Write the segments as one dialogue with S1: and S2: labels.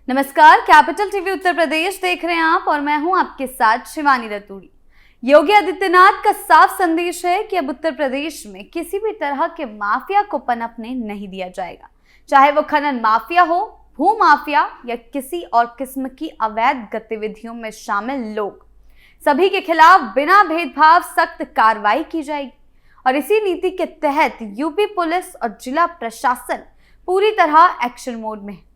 S1: नमस्कार, capital TV Uttar Pradesh देख रहे हैं आप और मैं हूं आपके साथ शिवानी रतूड़ी। योगी आदित्यनाथ का साफ संदेश है कि अब उत्तर प्रदेश में किसी भी तरह के माफिया को पनपने नहीं दिया जाएगा, चाहे वो खनन माफिया हो, भू माफिया या किसी और किस्म की अवैध गतिविधियों में शामिल लोग। सभी के खिलाफ बिना भेदभाव सख्त कार्रवाई की जाएगी और इसी नीति के तहत यूपी पुलिस और जिला प्रशासन पूरी तरह एक्शन मोड में है।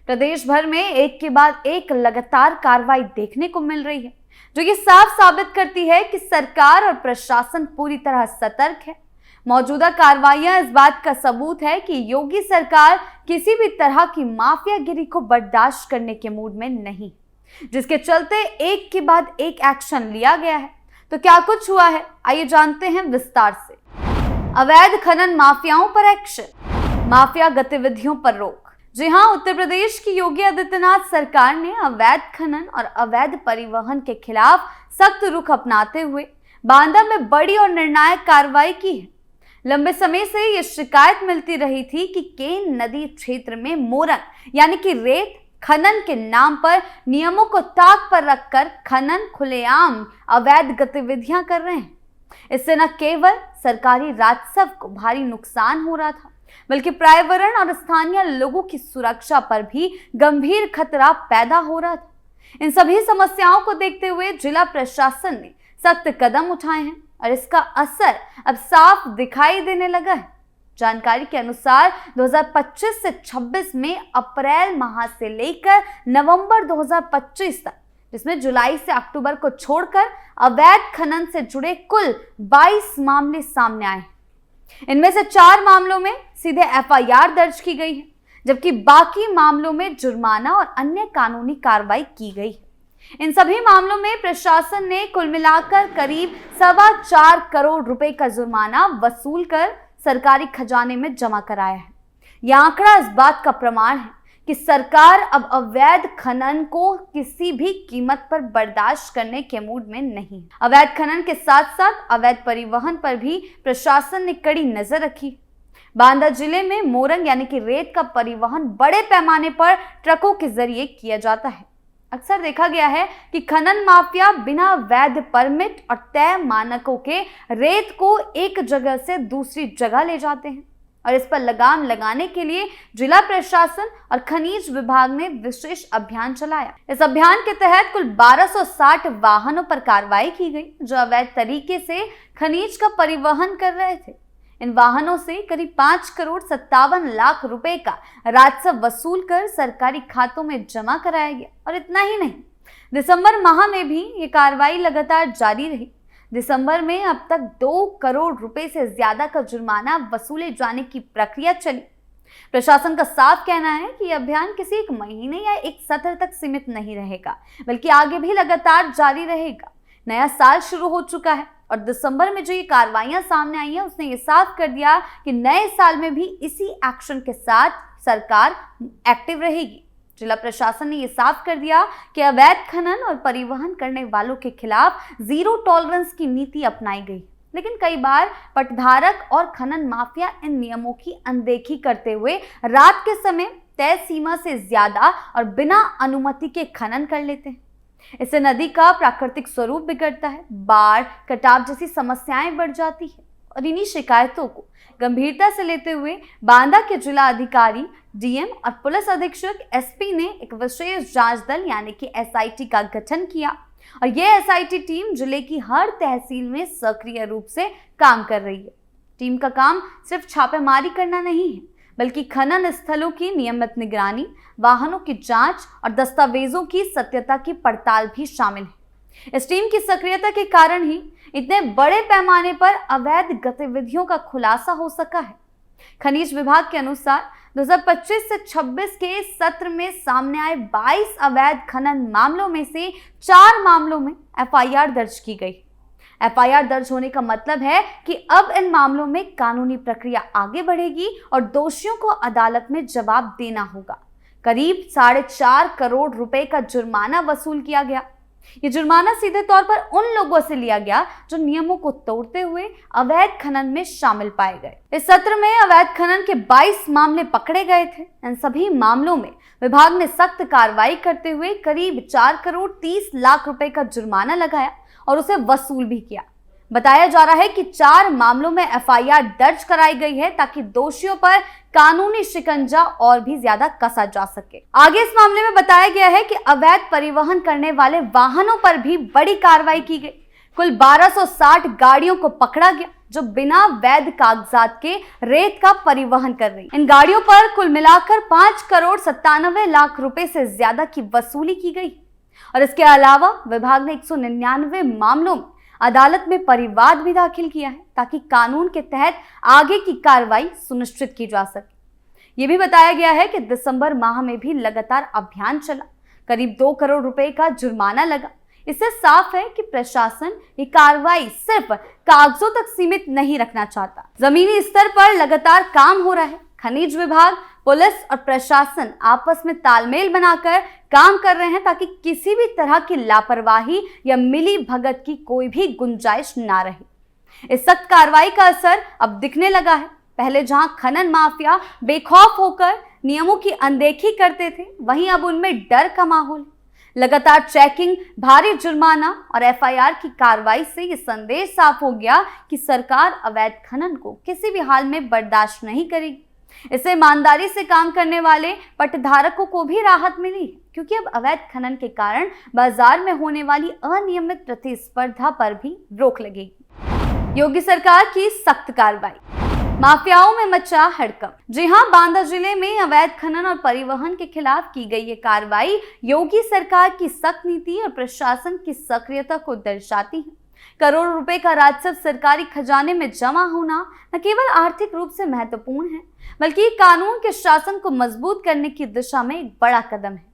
S1: प्रदेश भर में एक के बाद एक लगातार कार्रवाई देखने को मिल रही है, जो ये साफ साबित करती है कि सरकार और प्रशासन पूरी तरह सतर्क है। मौजूदा कार्रवाइयां इस बात का सबूत है कि योगी सरकार किसी भी तरह की माफियागिरी को बर्दाश्त करने के मूड में नहीं, जिसके चलते एक के बाद एक एक्शन लिया गया है। तो क्या कुछ हुआ है, आइए जानते हैं विस्तार से। अवैध खनन माफियाओं पर एक्शन, माफिया गतिविधियों पर रोक। जी हां, उत्तर प्रदेश की योगी आदित्यनाथ सरकार ने अवैध खनन और अवैध परिवहन के खिलाफ सख्त रुख अपनाते हुए बांदा में बड़ी और निर्णायक कार्रवाई की है। लंबे समय से ये शिकायत मिलती रही थी कि केन नदी क्षेत्र में मोरंग यानी कि रेत खनन के नाम पर नियमों को ताक पर रखकर खनन खुलेआम अवैध गतिविधियां कर रहे हैं। इससे न केवल सरकारी राजस्व को भारी नुकसान हो रहा था, बल्कि पर्यावरण और स्थानीय लोगों की सुरक्षा पर भी गंभीर खतरा पैदा हो रहा था। इन सभी समस्याओं को देखते हुए जिला प्रशासन ने सख्त कदम उठाए हैं और इसका असर अब साफ दिखाई देने लगा है। जानकारी के अनुसार 2025 से 26 में अप्रैल माह से लेकर नवंबर 2025 तक, जिसमें जुलाई से अक्टूबर को छोड़कर अवैध खनन से जुड़े कुल 22 मामले सामने आए हैं। इनमें से 4 मामलों में सीधे एफआईआर दर्ज की गई है, जबकि बाकी मामलों में जुर्माना और अन्य कानूनी कार्रवाई की गई है। इन सभी मामलों में प्रशासन ने कुल मिलाकर करीब 4.25 करोड़ रुपए का जुर्माना वसूल कर सरकारी खजाने में जमा कराया है। यह आंकड़ा इस बात का प्रमाण है कि सरकार अब अवैध खनन को किसी भी कीमत पर बर्दाश्त करने के मूड में नहीं है। अवैध खनन के साथ साथ अवैध परिवहन पर भी प्रशासन ने कड़ी नजर रखी। बांदा जिले में मोरंग यानी कि रेत का परिवहन बड़े पैमाने पर ट्रकों के जरिए किया जाता है। अक्सर देखा गया है कि खनन माफिया बिना वैध परमिट और तय मानकों के रेत को एक जगह से दूसरी जगह ले जाते हैं और इस पर लगाम लगाने के लिए जिला प्रशासन और खनिज विभाग ने विशेष अभियान चलाया। इस अभियान के तहत कुल 1260 वाहनों पर कार्रवाई की गई, जो अवैध तरीके से खनिज का परिवहन कर रहे थे। इन वाहनों से करीब 5 करोड़ 57 लाख रुपए का राजस्व वसूल कर सरकारी खातों में जमा कराया गया। और इतना ही नहीं, दिसंबर माह में भी ये कार्रवाई लगातार जारी रही। दिसंबर में अब तक 2 करोड़ रुपए से ज्यादा का जुर्माना वसूले जाने की प्रक्रिया चली। प्रशासन का साफ कहना है कि यह अभियान किसी एक महीने या एक सत्र तक सीमित नहीं रहेगा, बल्कि आगे भी लगातार जारी रहेगा। नया साल शुरू हो चुका है और दिसंबर में जो ये कार्रवाइयां सामने आई हैं, उसने ये साफ कर दिया कि नए साल में भी इसी एक्शन के साथ सरकार एक्टिव रहेगी। जिला प्रशासन ने यह साफ कर दिया कि अवैध खनन और परिवहन करने वालों के खिलाफ जीरो टॉलरेंस की नीति अपनाई गई, लेकिन कई बार पटधारक और खनन माफिया इन नियमों की अनदेखी करते हुए रात के समय तय सीमा से ज्यादा और बिना अनुमति के खनन कर लेते हैं। इससे नदी का प्राकृतिक स्वरूप बिगड़ता है, बाढ़, कटाव जैसी समस्याएं बढ़ जाती है। और इन्हीं शिकायतों को गंभीरता से लेते हुए बांदा के जिला अधिकारी, डीएम और पुलिस अधीक्षक एसपी ने एक विशेष जांच दल यानी कि एसआईटी का गठन किया और यह एसआईटी टीम जिले की हर तहसील में सक्रिय रूप से काम कर रही है। टीम का काम सिर्फ छापेमारी करना नहीं है, बल्कि खनन स्थलों की नियमित निगरानी, वाहनों की जांच और दस्तावेजों की सत्यता की पड़ताल भी शामिल है। इस टीम की सक्रियता के कारण ही इतने बड़े पैमाने पर अवैध गतिविधियों का खुलासा हो सका है। खनिज विभाग के अनुसार 2025 से 26 के सत्र में सामने आए 22 अवैध खनन मामलों में से 4 मामलों में एफआईआर दर्ज की गई। एफआईआर दर्ज होने का मतलब है कि अब इन मामलों में कानूनी प्रक्रिया आगे बढ़ेगी और दोषियों को अदालत में जवाब देना होगा। करीब 4.5 करोड़ रुपए का जुर्माना वसूल किया गया। ये जुर्माना सीधे तौर पर उन लोगों से लिया गया जो नियमों को तोड़ते हुए अवैध खनन में शामिल पाए गए। इस सत्र में अवैध खनन के 22 मामले पकड़े गए थे। इन सभी मामलों में विभाग ने सख्त कार्रवाई करते हुए करीब 4 करोड़ 30 लाख रुपए का जुर्माना लगाया और उसे वसूल भी किया। बताया जा रहा है कि 4 मामलों में एफआईआर दर्ज कराई गई है ताकि दोषियों पर कानूनी शिकंजा और भी ज्यादा कसा जा सके। आगे इस मामले में बताया गया है कि अवैध परिवहन करने वाले वाहनों पर भी बड़ी कार्रवाई की गई। कुल 1260 गाड़ियों को पकड़ा गया जो बिना वैध कागजात के रेत का परिवहन कर रही। इन गाड़ियों पर कुल मिलाकर 5 करोड़ 97 लाख रुपए से ज्यादा की वसूली की गई। और इसके अलावा विभाग ने 199 मामलों में अदालत में परिवाद भी दाखिल किया है ताकि कानून के तहत आगे की कार्रवाई सुनिश्चित की जा सके। ये भी बताया गया है कि दिसंबर माह में भी लगातार अभियान चला, करीब 2 करोड़ रुपए का जुर्माना लगा। इससे साफ है कि प्रशासन ये कार्रवाई सिर्फ कागजों तक सीमित नहीं रखना चाहता। जमीनी स्तर पर लगातार काम हो रहा है। खनिज विभाग, पुलिस और प्रशासन आपस में तालमेल बनाकर काम कर रहे हैं ताकि किसी भी तरह की लापरवाही या मिली भगत की कोई भी गुंजाइश ना रहे। इस सख्त कार्रवाई का असर अब दिखने लगा है। पहले जहां खनन माफिया बेखौफ होकर नियमों की अनदेखी करते थे, वहीं अब उनमें डर का माहौल है। लगातार चेकिंग, भारी जुर्माना और एफआईआर की कार्रवाई से ये संदेश साफ हो गया कि सरकार अवैध खनन को किसी भी हाल में बर्दाश्त नहीं करेगी। इससे ईमानदारी से काम करने वाले पट्टधारकों को भी राहत मिली है, क्योंकि अब अवैध खनन के कारण बाजार में होने वाली अनियमित प्रतिस्पर्धा पर भी रोक लगेगी। योगी सरकार की सख्त कार्रवाई, माफियाओं में मचा हड़कंप। जी हां, बांदा जिले में अवैध खनन और परिवहन के खिलाफ की गई ये कार्रवाई योगी सरकार की सख्त नीति और प्रशासन की सक्रियता को दर्शाती है। करोड़ों रुपए का राजस्व सरकारी खजाने में जमा होना न केवल आर्थिक रूप से महत्वपूर्ण है, बल्कि कानून के शासन को मजबूत करने की दिशा में एक बड़ा कदम है।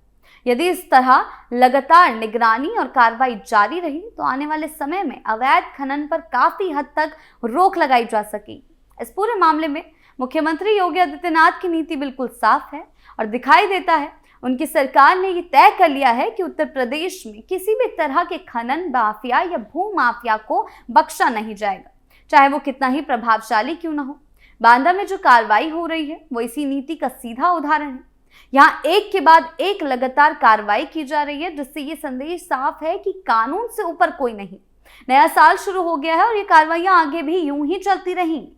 S1: यदि इस तरह लगातार निगरानी और कार्रवाई जारी रही तो आने वाले समय में अवैध खनन पर काफी हद तक रोक लगाई जा सकेगी। इस पूरे मामले में मुख्यमंत्री योगी आदित्यनाथ की नीति बिल्कुल साफ है और दिखाई देता है उनकी सरकार ने ये तय कर लिया है कि उत्तर प्रदेश में किसी भी तरह के खनन माफिया या भू माफिया को बख्शा नहीं जाएगा, चाहे वो कितना ही प्रभावशाली क्यों ना हो। बांदा में जो कार्रवाई हो रही है वो इसी नीति का सीधा उदाहरण है। यहाँ एक के बाद एक लगातार कार्रवाई की जा रही है, जिससे ये संदेश साफ है कि कानून से ऊपर कोई नहीं। नया साल शुरू हो गया है और ये कार्रवाइयां आगे भी यूं ही चलती रहेंगी।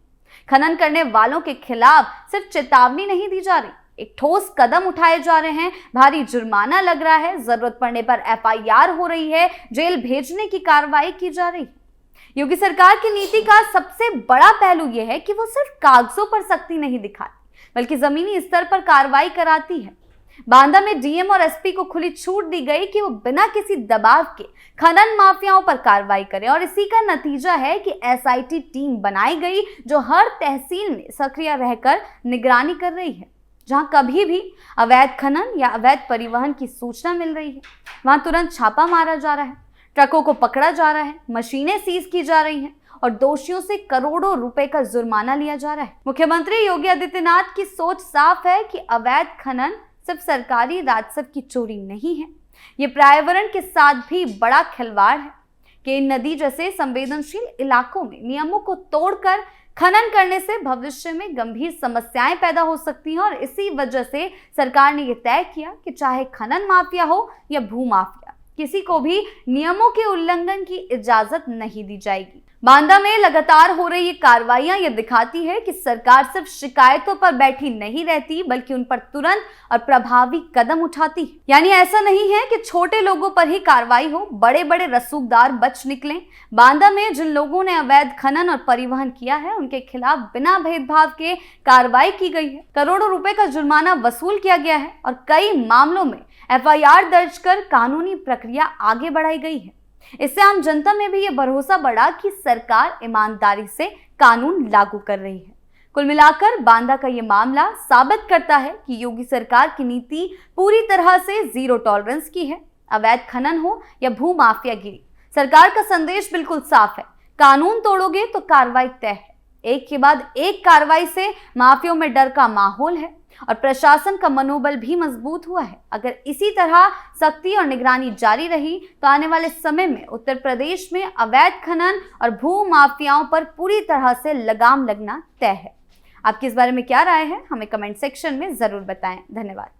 S1: खनन करने वालों के खिलाफ सिर्फ चेतावनी नहीं दी जा रही, एक ठोस कदम उठाए जा रहे हैं। भारी जुर्माना लग रहा है, जरूरत पड़ने पर एफआईआर हो रही है, जेल भेजने की कार्रवाई की जा रही है। योगी सरकार की नीति का सबसे बड़ा पहलू यह है कि वो सिर्फ कागजों पर सख्ती नहीं दिखाती, बल्कि जमीनी स्तर पर कार्रवाई कराती है। बांदा में डीएम और एसपी को खुली छूट दी गई कि वो बिना किसी दबाव के खनन माफियाओं पर कार्रवाई करें, और इसी का नतीजा है कि एसआईटी टीम बनाई गई जो हर तहसील में सक्रिय रहकर निगरानी कर रही है। जहां कभी भी अवैध खनन या अवैध परिवहन की सूचना मिल रही है, वहां तुरंत छापा मारा जा रहा है, ट्रकों को पकड़ा जा रहा है, मशीनें सीज की जा रही हैं और दोषियों से करोड़ों रुपए का जुर्माना लिया जा रहा है। मुख्यमंत्री योगी आदित्यनाथ की सोच साफ है कि अवैध खनन सिर्फ सरकारी राजस्व की चोरी नहीं है, ये पर्यावरण के साथ भी बड़ा खिलवाड़ है। केन नदी जैसे संवेदनशील इलाकों में नियमों को तोड़कर खनन करने से भविष्य में गंभीर समस्याएं पैदा हो सकती हैं, और इसी वजह से सरकार ने यह तय किया कि चाहे खनन माफिया हो या भू माफिया, किसी को भी नियमों के उल्लंघन की इजाजत नहीं दी जाएगी। बांदा में लगातार हो रही ये कार्रवाइयां ये दिखाती है कि सरकार सिर्फ शिकायतों पर बैठी नहीं रहती, बल्कि उन पर तुरंत और प्रभावी कदम उठाती है। यानी ऐसा नहीं है कि छोटे लोगों पर ही कार्रवाई हो, बड़े बड़े रसूखदार बच निकलें। बांदा में जिन लोगों ने अवैध खनन और परिवहन किया है, उनके खिलाफ बिना भेदभाव के कार्रवाई की गई है। करोड़ों रुपए का जुर्माना वसूल किया गया है और कई मामलों में एफआईआर दर्ज कर कानूनी प्रक्रिया आगे बढ़ाई गई है। इससे आम जनता में भी ये भरोसा बढ़ा कि सरकार ईमानदारी से कानून लागू कर रही है। कुल मिलाकर बांदा का ये मामला साबित करता है कि योगी सरकार की नीति पूरी तरह से जीरो टॉलरेंस की है। अवैध खनन हो या भू माफियागिरी, सरकार का संदेश बिल्कुल साफ है, कानून तोड़ोगे तो कार्रवाई तय है। एक के बाद एक कार्रवाई से माफियाओं में डर का माहौल है। और प्रशासन का मनोबल भी मजबूत हुआ है। अगर इसी तरह सख्ती और निगरानी जारी रही तो आने वाले समय में उत्तर प्रदेश में अवैध खनन और भू माफियाओं पर पूरी तरह से लगाम लगना तय है। आपकी इस बारे में क्या राय है, हमें कमेंट सेक्शन में जरूर बताएं। धन्यवाद।